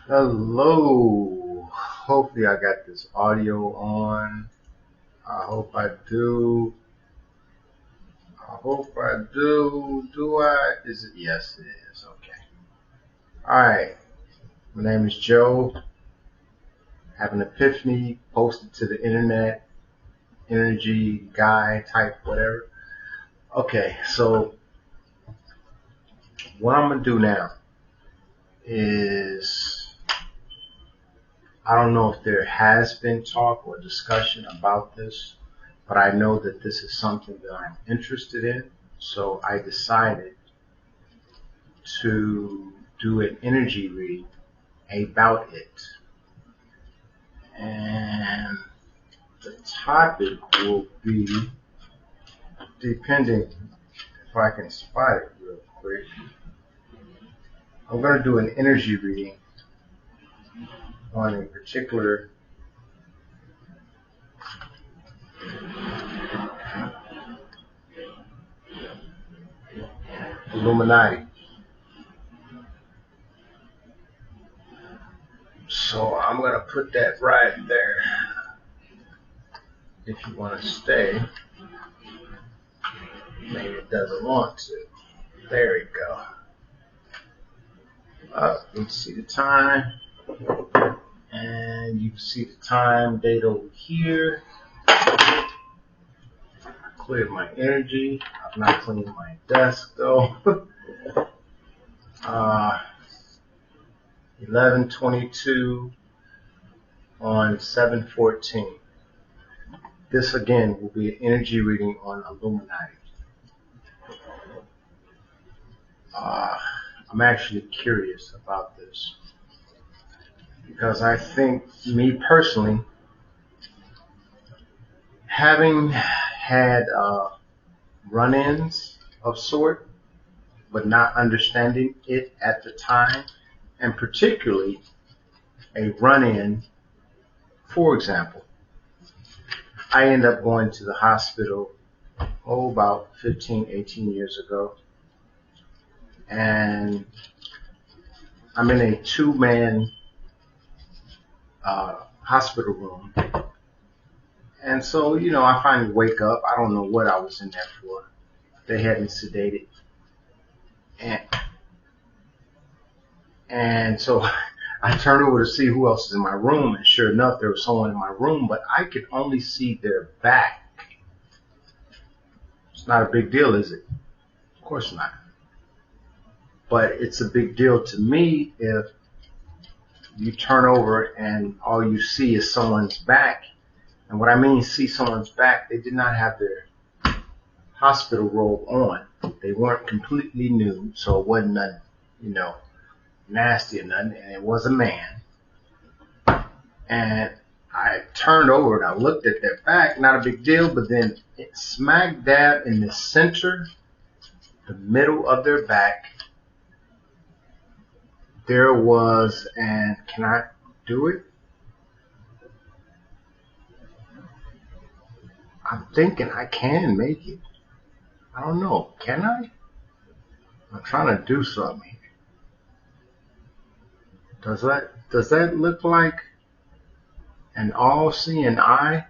Hello. Hopefully I got this audio on. I hope I do. I hope I do. Do I? Is it? Yes, it is. Okay. All right. My name is Joe. Have an epiphany. Posted to the internet. Energy guy type whatever. Okay. So what I'm gonna do now is I don't know if there has been talk or discussion about this, but I know that this is something that I'm interested in. So I decided to do an energy reading about it. And the topic will be, depending if I can spot it real quick, I'm going to do an energy reading on a particular Illuminati. So I'm going to put that right there. If you want to stay, maybe it doesn't want to. There we go. You can see the time, and you can see the time date over here. Cleared my energy. I've not cleaned my desk though. 11:22 on 7/14. This again will be an energy reading on Illuminati. I'm actually curious about this because I think, me personally, having had run-ins of sort, but not understanding it at the time, and particularly a run-in, for example, I ended up going to the hospital, about 15, 18 years ago, and I'm in a two-man hospital room. And so, I finally wake up. I don't know what I was in there for. They had me sedated. And so I turned over to see who else is in my room, and sure enough, there was someone in my room, but I could only see their back. It's not a big deal, is it? Of course not. But it's a big deal to me if you turn over and all you see is someone's back. And what I mean, see someone's back, they did not have their hospital robe on. They weren't completely nude, so it wasn't nothing, nasty or nothing, and it was a man. And I turned over and I looked at their back, not a big deal, but then it smack dab in the center, the middle of their back, there was, and can I do it? I'm thinking I can make it. I don't know. Can I? I'm trying to do something here. Does that look like an all-seeing eye?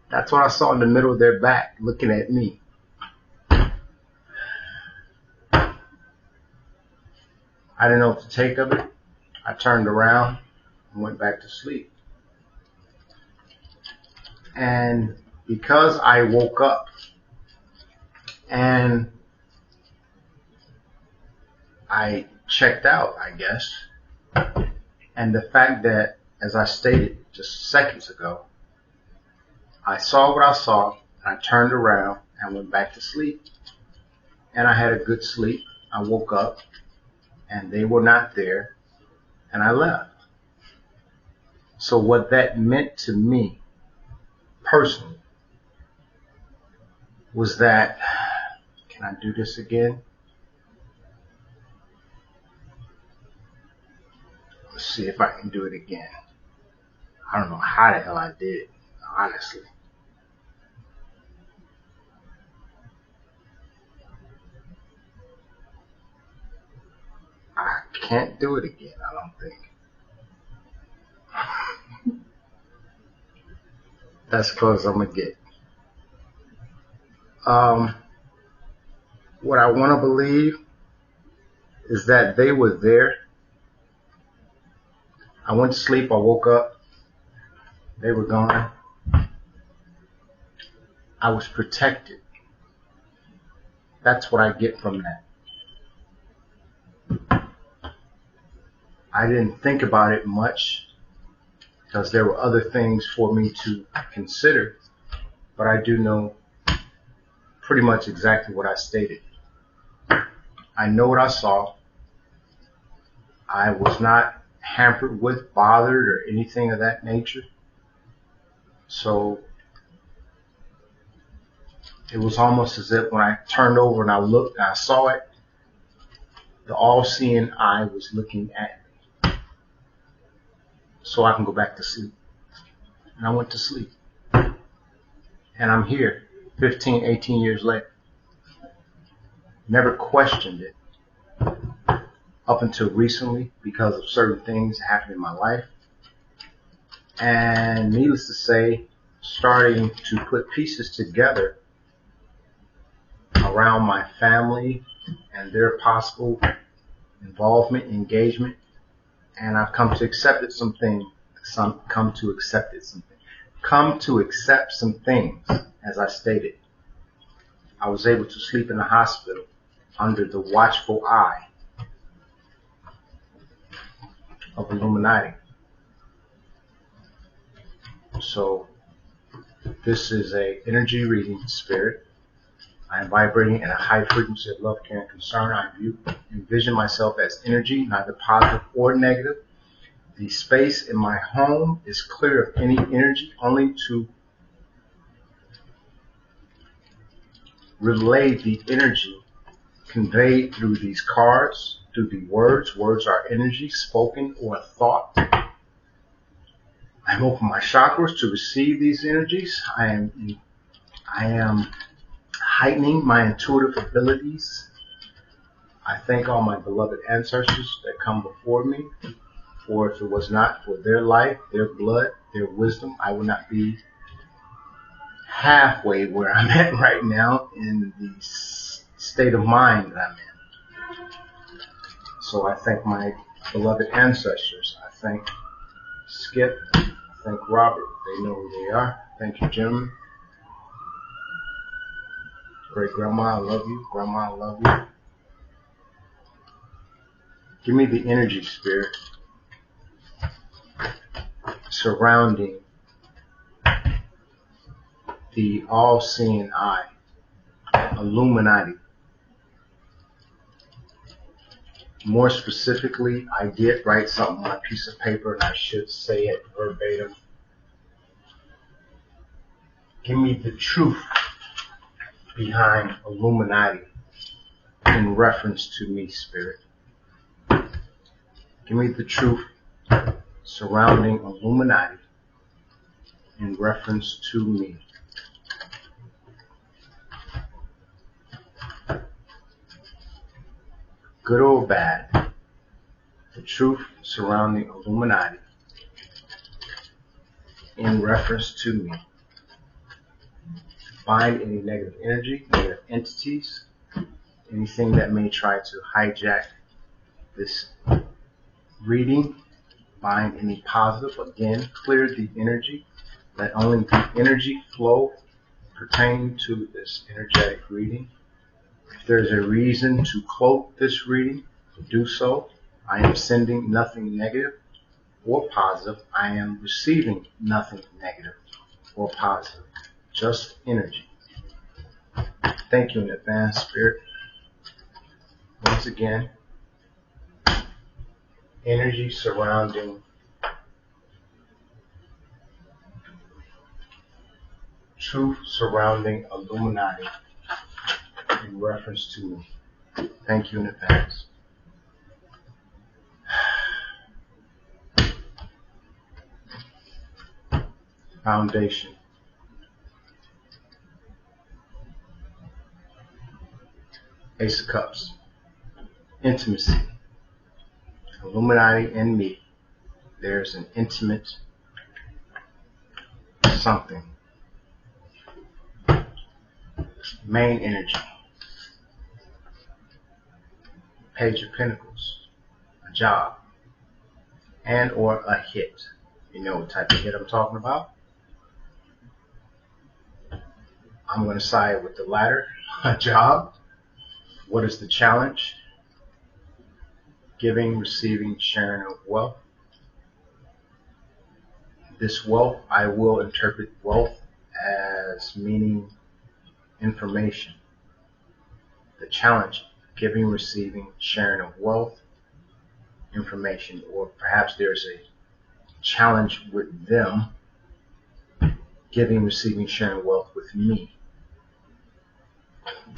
That's what I saw in the middle of their back, looking at me. I didn't know what to take of it. I turned around and went back to sleep. And because I woke up and I checked out, I guess, and the fact that, as I stated just seconds ago, I saw what I saw, and I turned around and went back to sleep, and I had a good sleep. I woke up, and they were not there, and I left. So what that meant to me, personally, was that, can I do this again? Let's see if I can do it again. I don't know how the hell I did it, honestly. can't do it again, I don't think. That's close I'm going to get. What I want to believe is that they were there. I went to sleep, I woke up, they were gone. I was protected. That's what I get from that. I didn't think about it much because there were other things for me to consider, but I do know pretty much exactly what I stated. I know what I saw. I was not hampered with, bothered, or anything of that nature. So it was almost as if when I turned over and I looked and I saw it, the all-seeing eye was looking at me so I can go back to sleep. And I went to sleep. And I'm here 15, 18 years later. Never questioned it up until recently because of certain things that happened in my life. And needless to say, starting to put pieces together around my family and their possible involvement, engagement, and I've come to accept some things, as I stated. I was able to sleep in the hospital under the watchful eye of Illuminati. So this is a energy reading, spirit. I am vibrating in a high frequency of love, care, and concern. I envision myself as energy, neither positive or negative. The space in my home is clear of any energy, only to relay the energy conveyed through these cards, through the words. Words are energy, spoken or thought. I'm open my chakras to receive these energies. I am heightening my intuitive abilities. I thank all my beloved ancestors that come before me, for if it was not for their life, their blood, their wisdom, I would not be halfway where I'm at right now in the state of mind that I'm in. So I thank my beloved ancestors. I thank Skip. I thank Robert. They know who they are. Thank you, Jim. Great grandma, I love you. Grandma, I love you. Give me the energy, spirit, surrounding the all-seeing eye, Illuminati. More specifically, I did write something on a piece of paper, and I should say it verbatim. Give me the truth behind Illuminati in reference to me, spirit. Give me the truth surrounding Illuminati in reference to me. Good or bad, the truth surrounding Illuminati in reference to me. Find any negative energy, negative entities, anything that may try to hijack this reading. Find any positive. Again, clear the energy. Let only the energy flow pertaining to this energetic reading. If there's a reason to quote this reading, do so. I am sending nothing negative or positive. I am receiving nothing negative or positive. Just energy. Thank you in advance, Spirit. Once again, energy surrounding truth surrounding Illuminati in reference to me. Thank you in advance. Foundation. Ace of Cups. Intimacy. Illuminati and ME, there's an intimate something. Main energy. Page of Pentacles. A job. And or a hit. You know what type of hit I'm talking about? I'm going to side with the latter. A job. What is the challenge? Giving, receiving, sharing of wealth. This wealth, I will interpret wealth as meaning information. The challenge, giving, receiving, sharing of wealth, information, or perhaps there's a challenge with them giving, receiving, sharing wealth with me.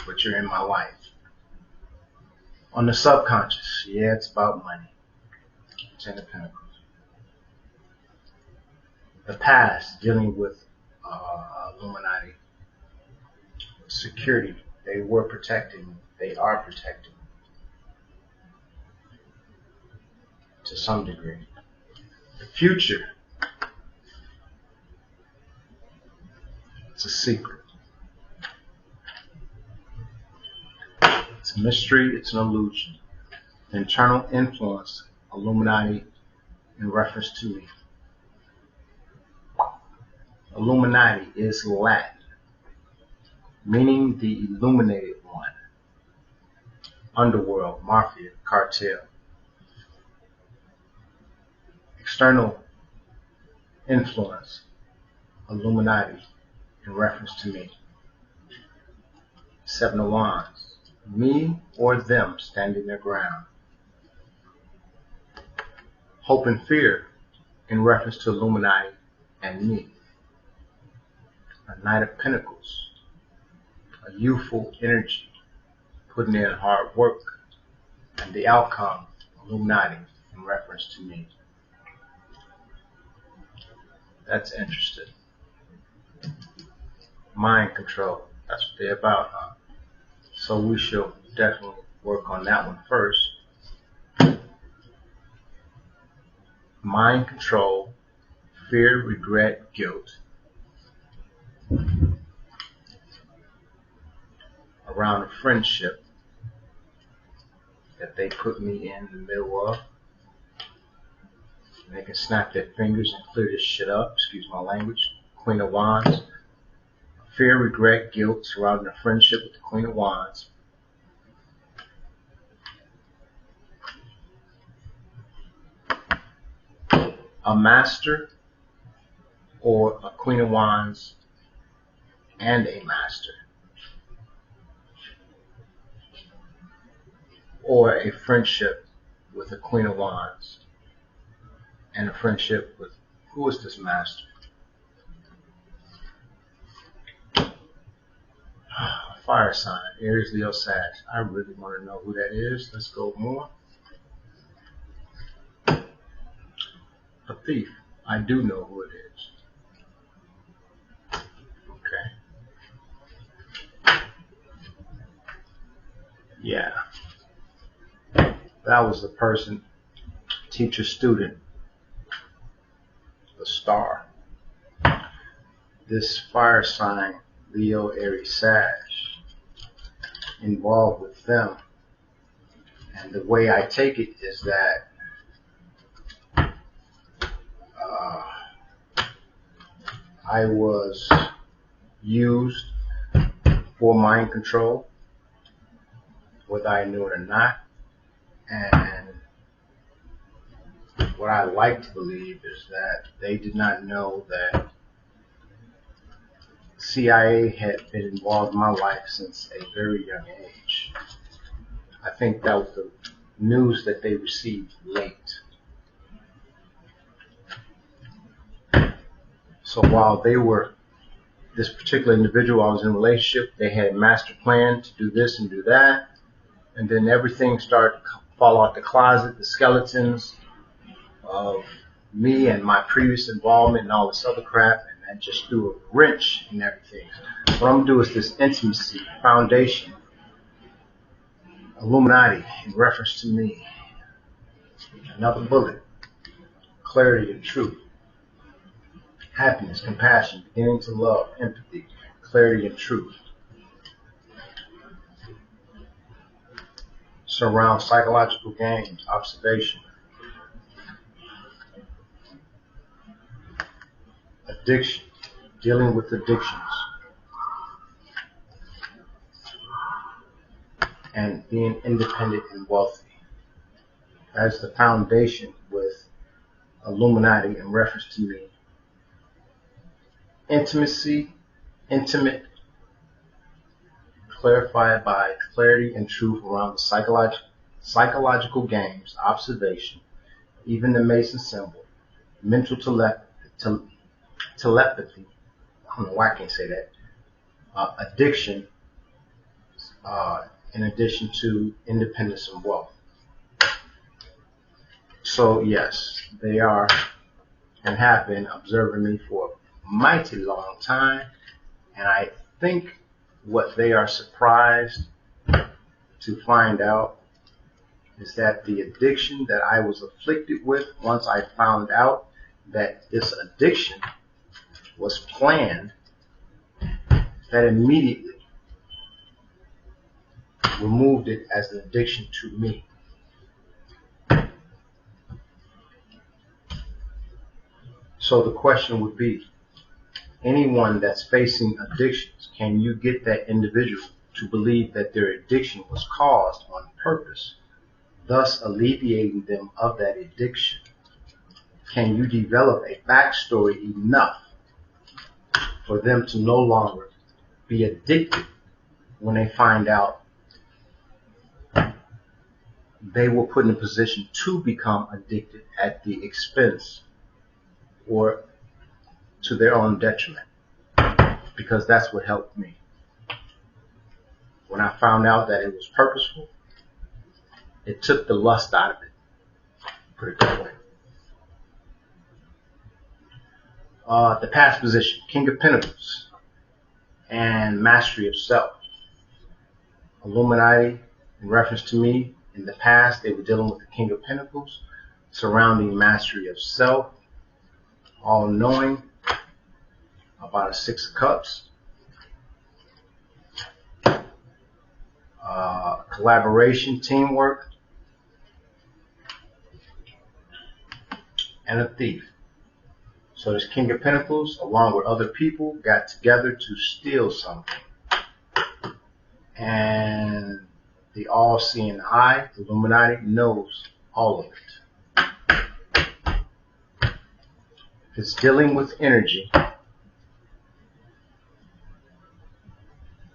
But you're in my life. On the subconscious, yeah, it's about money. Ten of Pentacles. The past, dealing with Illuminati. Security, they were protecting, they are protecting to some degree. The future, it's a secret. It's a mystery, it's an illusion. The internal influence, Illuminati in reference to me. Illuminati is Latin, meaning the illuminated one. Underworld, mafia, cartel. External influence, Illuminati in reference to me. Seven of Wands, me or them standing their ground. Hope and fear in reference to Illuminati and me. A Knight of Pentacles, a youthful energy, putting in hard work, and the outcome, Illuminati in reference to me. That's interesting. Mind control, that's what they're about, huh? So we shall definitely work on that one first. Mind control, fear, regret, guilt. Around a friendship that they put me in the middle of. And they can snap their fingers and clear this shit up, excuse my language. Queen of Wands. Fear, regret, guilt surrounding a friendship with the Queen of Wands. A master or a Queen of Wands and a master. Or a friendship with a Queen of Wands and a friendship with, who is this master? Fire sign, Aries, Leo, Sag. I really want to know who that is. Let's go more. A thief. I do know who it is. Okay. Yeah. That was the person, teacher, student, the star. This fire sign, Leo, Aries, Sag, involved with them. And the way I take it is that I was used for mind control, whether I knew it or not. And what I like to believe is that they did not know that CIA had been involved in my life since a very young age. I think that was the news that they received late. So while they were, this particular individual, I was in a relationship, they had a master plan to do this and do that. And then everything started to fall out the closet, the skeletons of me and my previous involvement and all this other crap. And that just threw a wrench in everything. What I'm going to do is this intimacy foundation, Illuminati in reference to me. Another bullet. Clarity and truth. Happiness, compassion, beginning to love, empathy, clarity and truth. Surround psychological games, observation. Addiction, dealing with addictions. And being independent and wealthy. That's the foundation with Illuminati in reference to me. Intimate, clarified by clarity and truth around the psychological games, observation, even the Mason symbol, mental telepathy, I don't know why I can't say that, addiction, in addition to independence and wealth. So yes, they are and have been observing me for a mighty long time, and I think what they are surprised to find out is that the addiction that I was afflicted with, once I found out that this addiction was planned, that immediately removed it as an addiction to me. So the question would be, anyone that's facing addictions, can you get that individual to believe that their addiction was caused on purpose, thus alleviating them of that addiction? Can you develop a backstory enough for them to no longer be addicted when they find out they were put in a position to become addicted at the expense or to their own detriment? Because that's what helped me. When I found out that it was purposeful, it took the lust out of it. Put it that way. The past position, King of Pentacles and Mastery of Self. Illuminati, in reference to me, in the past, they were dealing with the King of Pentacles, surrounding Mastery of Self, all-knowing, about a Six of Cups, collaboration, teamwork, and a thief. So this King of Pentacles, along with other people, got together to steal something. And the all-seeing eye, the Illuminati, knows all of it. If it's dealing with energy,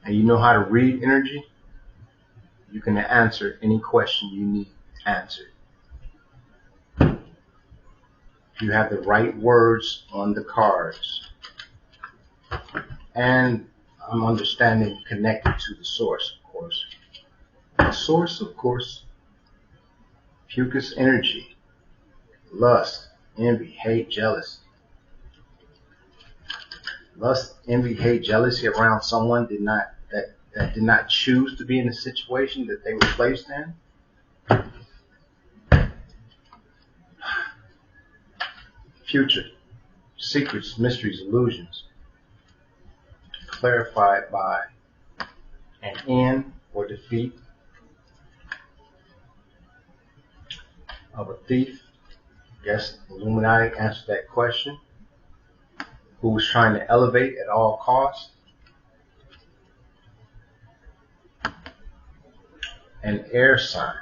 and you know how to read energy, you can answer any question you need answered. If you have the right words on the cards. And I'm understanding connected to the source, of course. The source, of course, fucus energy, lust, envy, hate, jealousy. Lust, envy, hate, jealousy around someone that did not choose to be in the situation that they were placed in. Future, secrets, mysteries, illusions, clarified by an end or defeat of a thief. Yes, Illuminati answered that question. Who was trying to elevate at all costs. An air sign.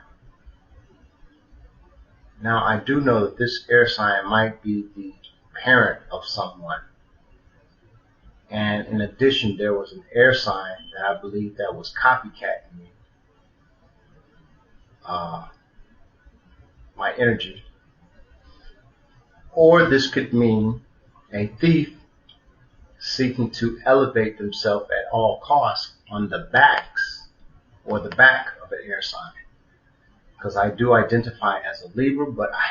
Now, I do know that this air sign might be the parent of someone. And in addition, there was an air sign that I believe that was copycatting me. My energy. Or this could mean a thief seeking to elevate themselves at all costs on the backs or the back of an air sign. Because I do identify as a Libra, but I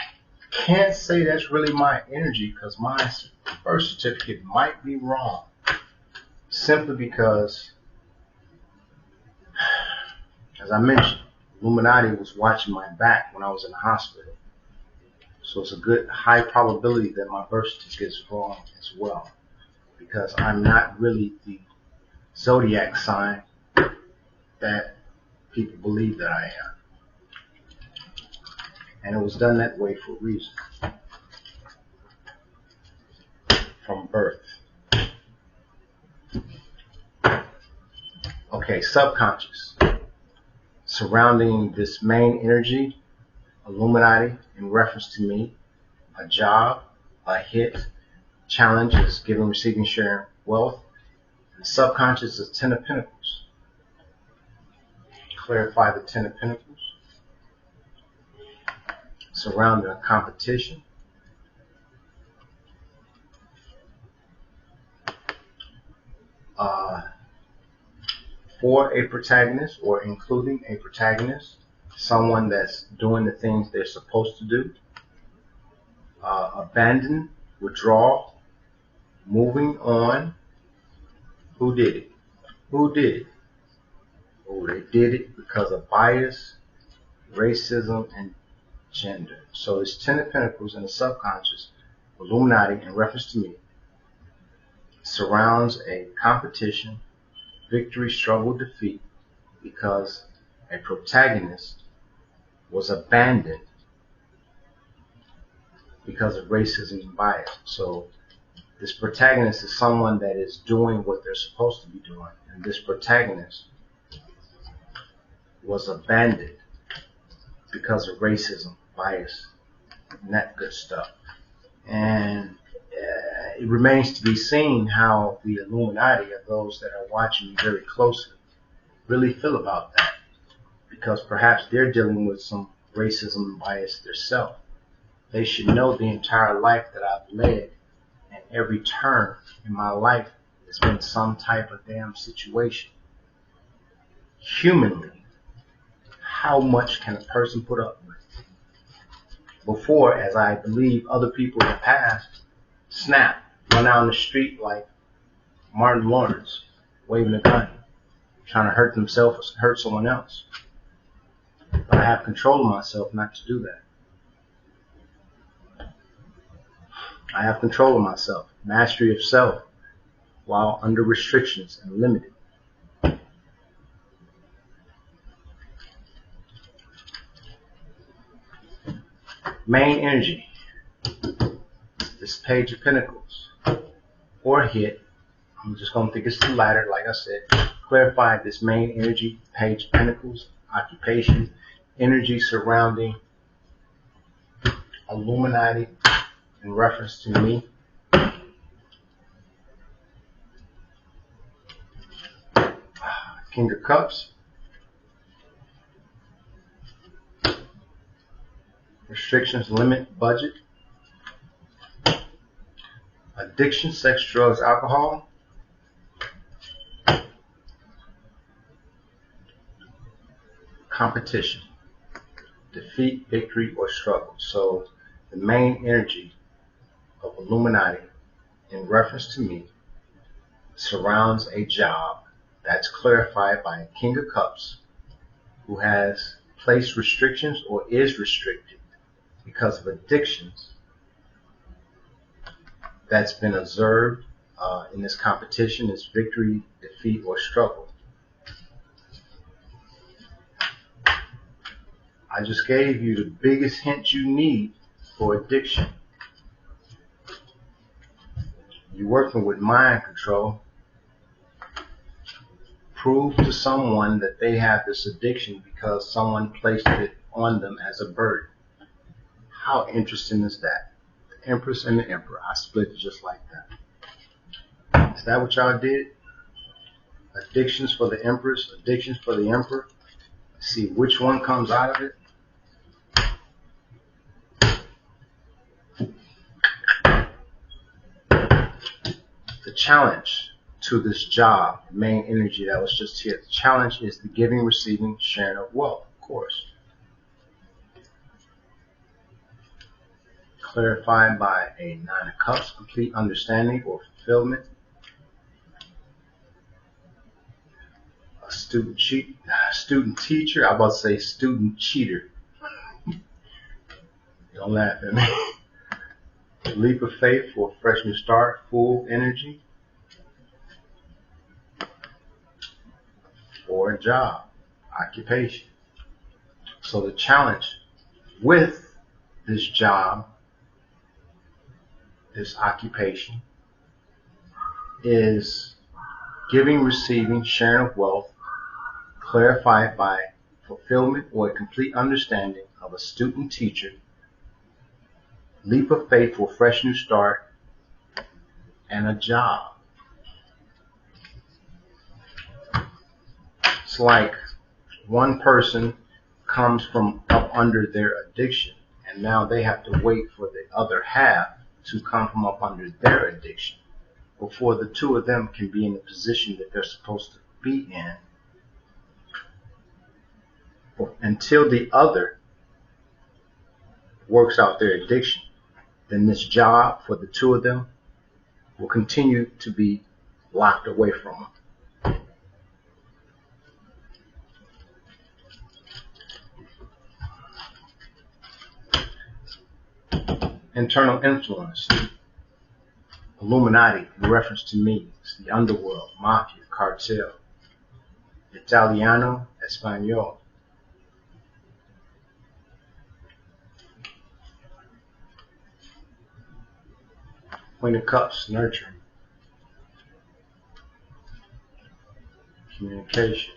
can't say that's really my energy because my birth certificate might be wrong. Simply because, as I mentioned, Illuminati was watching my back when I was in the hospital. So it's a good high probability that my birth certificate is wrong as well, because I'm not really the zodiac sign that people believe that I am. And it was done that way for a reason. From birth. Okay, subconscious. Surrounding this main energy, Illuminati, in reference to me, a job, a hit, challenges, giving, receiving, sharing, wealth. And subconscious is 10 of Pentacles. Clarify the 10 of Pentacles. Surrounding a competition. For a protagonist, or including a protagonist, someone that's doing the things they're supposed to do. Abandon, withdraw, moving on. Who did it? Who did it? Oh, they did it because of bias, racism, and gender. So it's 10 of Pentacles in the subconscious, Illuminati, in reference to me, surrounds a competition, victory, struggle, defeat, because a protagonist was abandoned because of racism and bias. So this protagonist is someone that is doing what they're supposed to be doing, and this protagonist was abandoned because of racism, bias, and that good stuff. And it remains to be seen how the Illuminati, or those that are watching me very closely, really feel about that, because perhaps they're dealing with some racism and bias themselves. They should know the entire life that I've led, and every turn in my life has been some type of damn situation. Humanly, how much can a person put up with? Before, as I believe other people in the past, snap, run out on the street like Martin Lawrence, waving a gun, trying to hurt themselves or hurt someone else. But I have control of myself not to do that. I have control of myself, mastery of self, while under restrictions and limited. Main energy, this Page of Pentacles, or hit. I'm just going to think it's the latter, like I said. Clarify this main energy, Page of Pentacles, occupation, energy surrounding Illuminati in reference to me. King of Cups. Restrictions, limit, budget. Addiction, sex, drugs, alcohol. Competition. Defeat, victory, or struggle. So the main energy of Illuminati in reference to me surrounds a job that's clarified by a King of Cups who has placed restrictions or is restricted because of addictions that's been observed in this competition, is victory, defeat, or struggle. I just gave you the biggest hint you need for addiction. You're working with mind control. Prove to someone that they have this addiction because someone placed it on them as a burden. How interesting is that? The Empress and the Emperor. I split it just like that. Is that what y'all did? Addictions for the Empress, addictions for the Emperor. Let's see which one comes out of it. The challenge to this job, main energy that was just here. The challenge is the giving, receiving, sharing of wealth, of course. Clarified by a Nine of Cups, complete understanding or fulfillment. A student teacher, I'm about to say student cheater. Don't laugh at me. Leap of faith for a fresh new start, full energy, or a job, occupation. So the challenge with this job, this occupation, is giving, receiving, sharing of wealth, clarified by fulfillment or a complete understanding of a student teacher, leap of faith for a fresh new start, and a job. It's like one person comes from up under their addiction, and now they have to wait for the other half to come from up under their addiction before the two of them can be in the position that they're supposed to be in, until the other works out their addiction. Then this job for the two of them will continue to be locked away from them. Internal influence. Illuminati, in reference to me, it's the underworld, mafia, cartel. Italiano, Espanol. Queen of Cups, nurturing. Communication.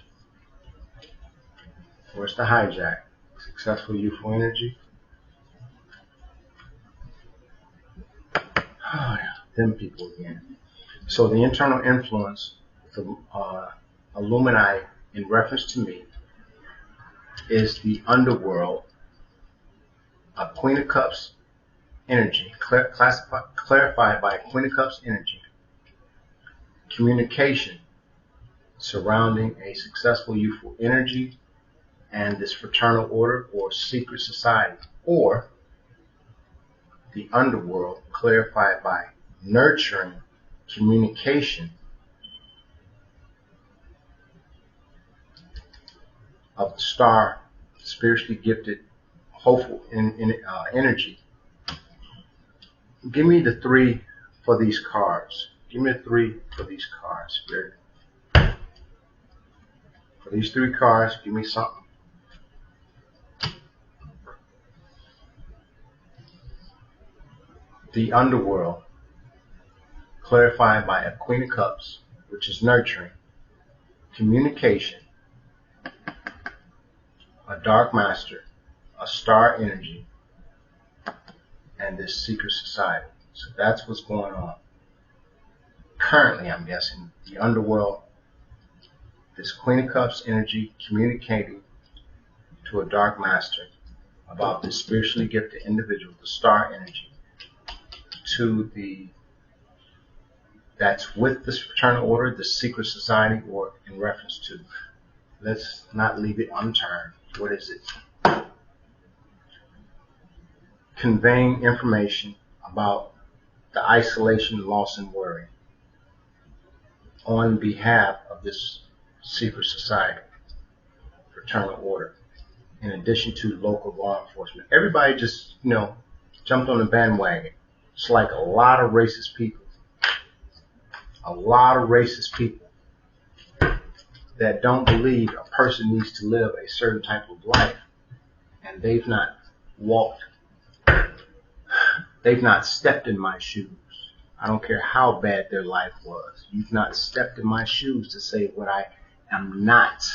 Where's the hijack? Successful youthful energy. Oh, yeah, them people again. So the internal influence, the Illuminati, in reference to me, is the underworld, a Queen of Cups energy, clarified by Queen of Cups energy. Communication surrounding a successful youthful energy and this fraternal order or secret society, or the underworld, clarified by nurturing communication of the star, spiritually gifted, hopeful energy. Give me the 3 for these cards. Give me the 3 for these cards, Spirit. For these 3 cards, give me something. The underworld, clarified by a Queen of Cups, which is nurturing, communication, a dark master, a star energy, and this secret society. So that's what's going on. Currently, I'm guessing, the underworld, this Queen of Cups energy communicating to a dark master about this spiritually gifted individual, the star energy, to the that's with this fraternal order, the secret society, or in reference to. Let's not leave it unturned. What is it? Conveying information about the isolation, loss, and worry on behalf of this secret society, fraternal order, in addition to local law enforcement. Everybody just, jumped on the bandwagon. It's like a lot of racist people. A lot of racist people that don't believe a person needs to live a certain type of life, and they've not stepped in my shoes. I don't care how bad their life was. You've not stepped in my shoes to say what I am not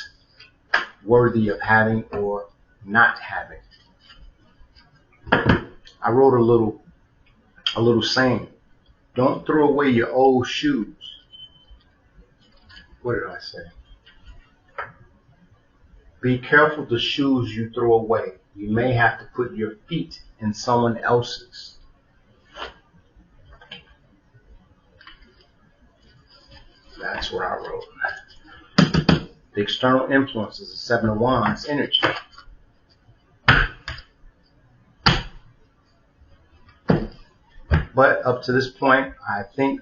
worthy of having or not having. I wrote a little saying. Don't throw away your old shoes. What did I say? Be careful the shoes you throw away. You may have to put your feet in someone else's. That's what I wrote. The external influence is a 7 of Wands energy. But up to this point, I think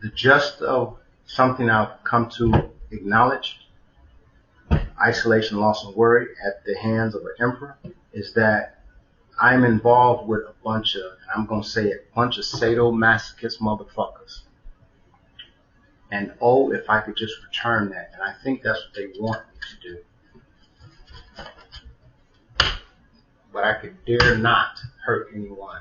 the gist of something I've come to acknowledge, isolation, loss, and worry at the hands of an emperor, is that I'm involved with a bunch of, and I'm going to say it, a bunch of sadomasochist motherfuckers. And oh, if I could just return that. And I think that's what they want me to do. But I could dare not hurt anyone.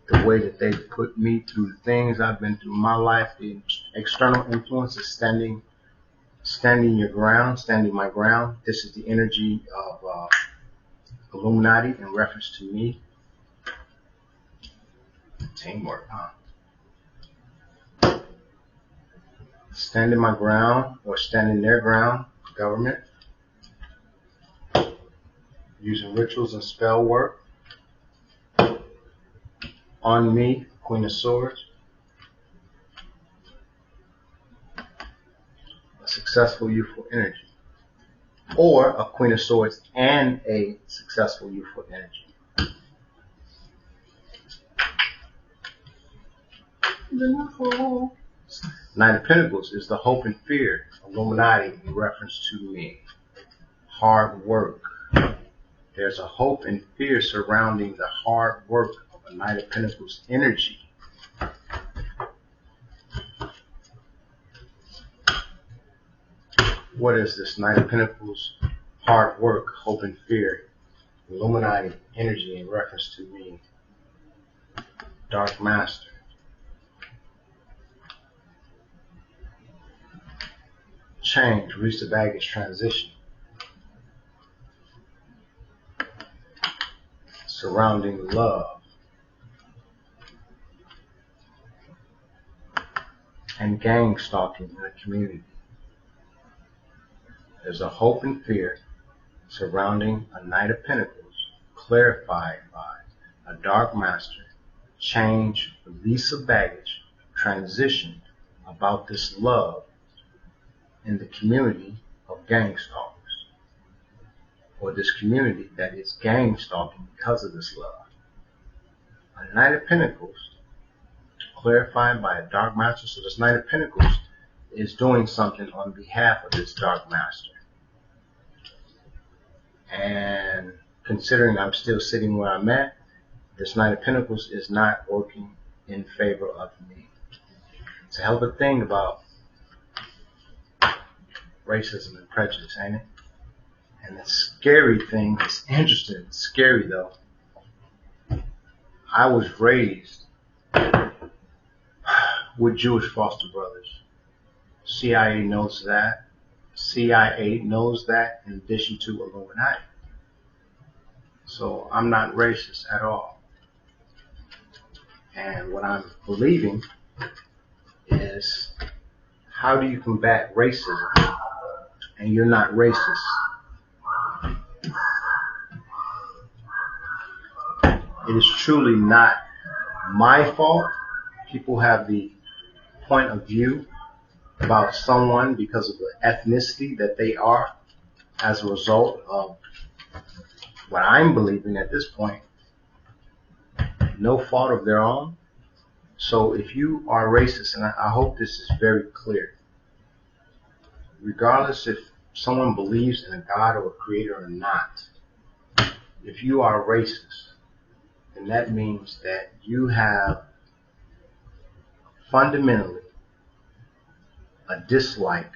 The way that they put me through the things I've been through in my life, the external influence is standing your ground, standing my ground. This is the energy of Illuminati in reference to me. Teamwork, huh? Standing my ground or standing their ground, government, using rituals and spell work on me, Queen of Swords, a successful youthful energy, or a Queen of Swords and a successful youthful energy. Knight of Pentacles is the hope and fear, Illuminati in reference to me. Hard work. There's a hope and fear surrounding the hard work of a Knight of Pentacles energy. What is this Knight of Pentacles? Hard work, hope and fear, Illuminati energy in reference to me. Dark Master. Change, release the baggage, transition. Surrounding love. And gang stalking in the community. There's a hope and fear surrounding a Knight of Pentacles, clarified by a Dark Master, change, release of baggage, transition about this love in the community of gang stalkers, or this community that is gang stalking because of this love. A Knight of Pentacles, clarified by a Dark Master, so this Knight of Pentacles is doing something on behalf of this Dark Master. And considering I'm still sitting where I'm at, this Knight of Pentacles is not working in favor of me. It's a hell of a thing about racism and prejudice, ain't it? And the scary thing, it's interesting, it's scary though. I was raised with Jewish foster brothers. CIA knows that. CIA knows that in addition to Illuminati. So I'm not racist at all. And what I'm believing is, how do you combat racism and you're not racist? It is truly not my fault. People have the point of view about someone because of the ethnicity that they are as a result of what I'm believing at this point. No fault of their own. So if you are racist, and I hope this is very clear, regardless if someone believes in a God or a creator or not, if you are racist, then that means that you have fundamentally a dislike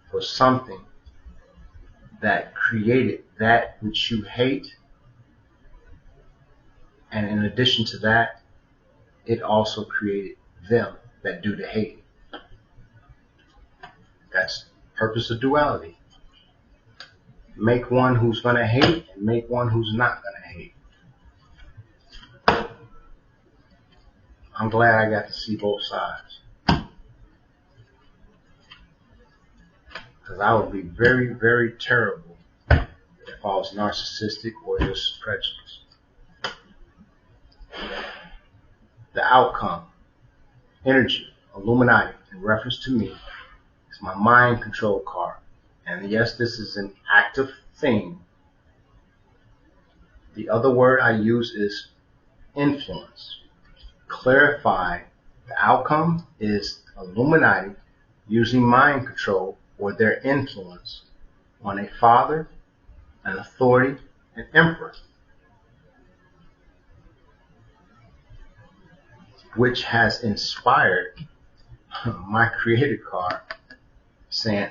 for something that created that which you hate, and in addition to that, it also created them that do the hating. That's the purpose of duality. Make one who's going to hate and make one who's not going to hate. I'm glad I got to see both sides. Because I would be very, very terrible if I was narcissistic or just prejudiced. The outcome, energy, Illuminati, in reference to me, is my mind control card. And yes, this is an active thing. The other word I use is influence. Clarify, the outcome is Illuminati using mind control or their influence on a father, an authority, an emperor. which has inspired my creator card saying,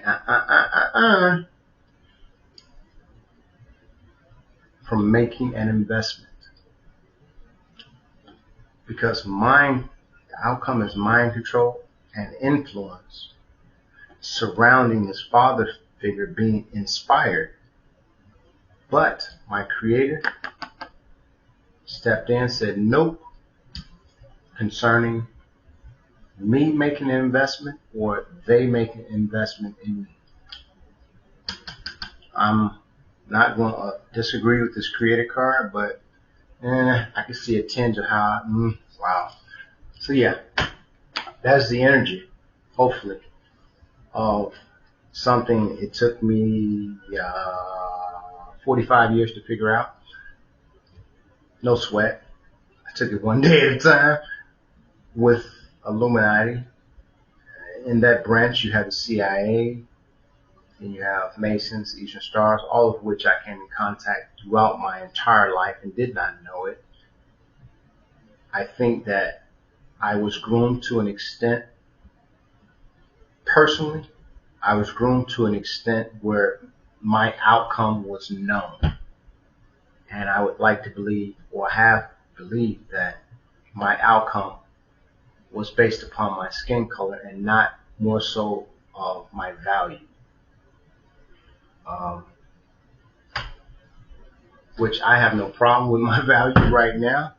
from making an investment. Because the outcome is mind control and influence surrounding his father figure being inspired. But my creator stepped in and said, nope, concerning me making an investment or they making an investment in me. I'm not going to disagree with this creator card, but I can see a tinge of how, wow. So yeah, that's the energy, hopefully, of something it took me 45 years to figure out. No sweat. I took it one day at a time with Illuminati. In that branch, you have the CIA, and you have Masons, Eastern Stars, all of which I came in contact throughout my entire life and did not know it. I think that I was groomed to an extent, personally, I was groomed to an extent where my outcome was known. And I would like to believe, or have believed, that my outcome was based upon my skin color and not more so of my value. Which I have no problem with my value right now.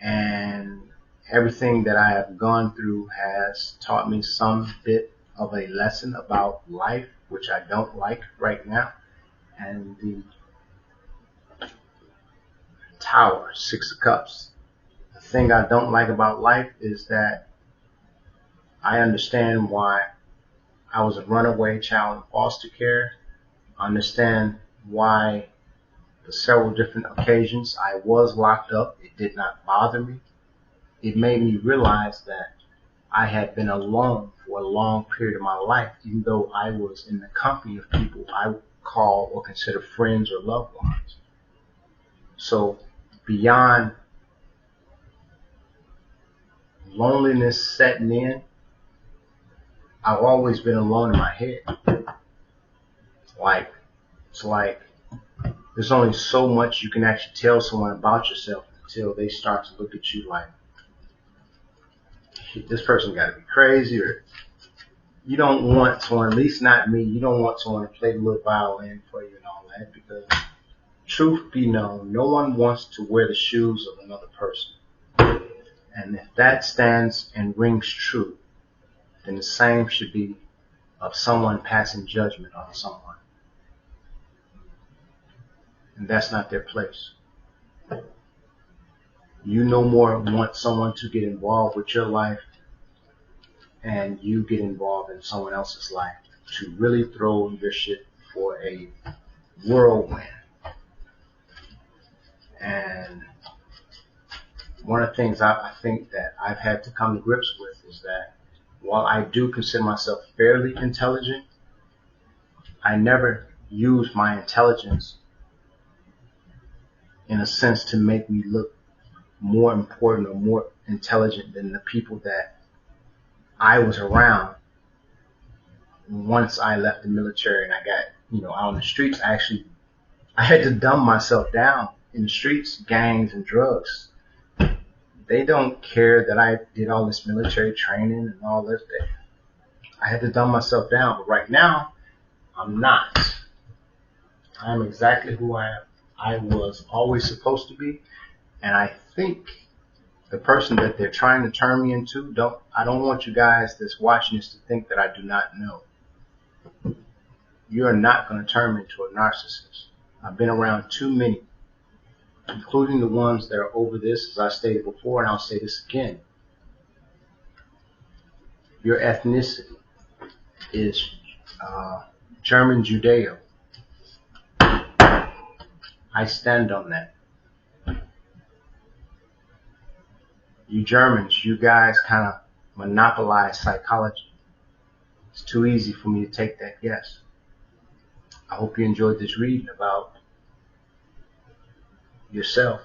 And everything that I have gone through has taught me some bit of a lesson about life, which I don't like right now. And the Tower, Six of Cups. The thing I don't like about life is that I understand why I was a runaway child in foster care. I understand why for several different occasions I was locked up. It did not bother me. It made me realize that I had been alone for a long period of my life, even though I was in the company of people I would call or consider friends or loved ones. So beyond loneliness setting in, I've always been alone in my head. It's like there's only so much you can actually tell someone about yourself until they start to look at you like, this person got to be crazy, or you don't want someone, at least not me, you don't want someone to play the little violin for you and all that, because truth be known, no one wants to wear the shoes of another person. And if that stands and rings true, then the same should be of someone passing judgment on someone. And that's not their place. You no more want someone to get involved with your life and you get involved in someone else's life to really throw your shit for a whirlwind. And one of the things I think that I've had to come to grips with is that while I do consider myself fairly intelligent, I never use my intelligence in a sense to make me look more important or more intelligent than the people that I was around once I left the military and I got, out on the streets. I had to dumb myself down in the streets, gangs and drugs. They don't care that I did all this military training and all this. I had to dumb myself down. But right now, I'm not. I'm exactly who I was always supposed to be. And I think the person that they're trying to turn me into, I don't want you guys that's watching this to think that I do not know. You're not going to turn me into a narcissist. I've been around too many, including the ones that are over this, as I stated before, and I'll say this again. Your ethnicity is German Judeo. I stand on that. You Germans, you guys kind of monopolize psychology. It's too easy for me to take that guess. I hope you enjoyed this reading about yourself.